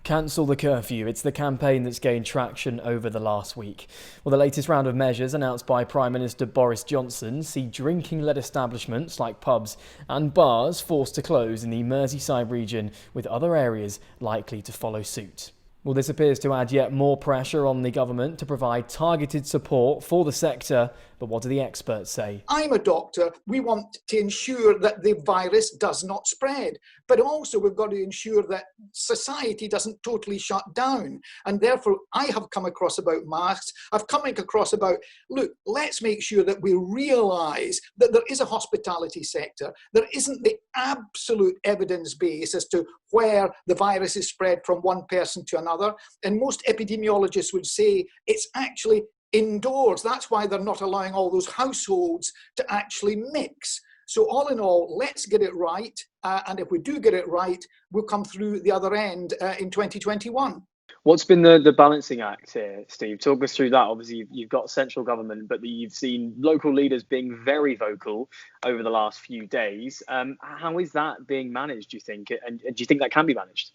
Cancel the curfew. It's the campaign that's gained traction over the last week. Well, the latest round of measures announced by Prime Minister Boris Johnson see drinking-led establishments like pubs and bars forced to close in the Merseyside region, with other areas likely to follow suit. Well, this appears to add yet more pressure on the government to provide targeted support for the sector. But what do the experts say? I'm a doctor. We want to ensure that the virus does not spread. But also we've got to ensure that society doesn't totally shut down. And therefore, I have come across about masks. I've come across about, look, let's make sure that we realise that there is a hospitality sector. There isn't the absolute evidence base as to where the virus is spread from one person to another. And most epidemiologists would say it's actually indoors. That's why they're not allowing all those households to actually mix. So all in all, let's get it right. And if we do get it right, we'll come through the other end in 2021. What's been the balancing act here, Steve? Talk us through that. Obviously, you've got central government, but you've seen local leaders being very vocal over the last few days. How is that being managed, do you think? And do you think that can be managed?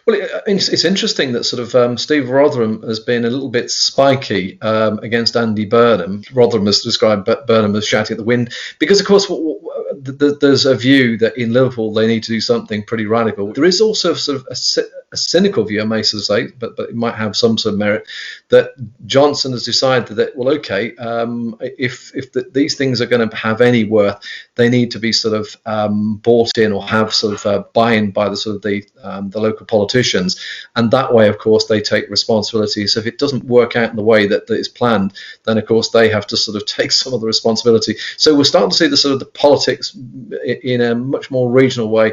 Well, it's interesting that sort of Steve Rotherham has been a little bit spiky against Andy Burnham. Rotherham has described Burnham as shouting at the wind because, of course, there's a view that in Liverpool they need to do something pretty radical. There is also sort of a cynical view, I may sort of say, but it might have some sort of merit, that Johnson has decided that, well, okay, if these things are going to have any worth, they need to be sort of bought in or have sort of buy-in by the sort of the local politicians, and that way, of course, they take responsibility. So if it doesn't work out in the way that is planned, then of course they have to sort of take some of the responsibility. So we're starting to see the sort of the politics in a much more regional way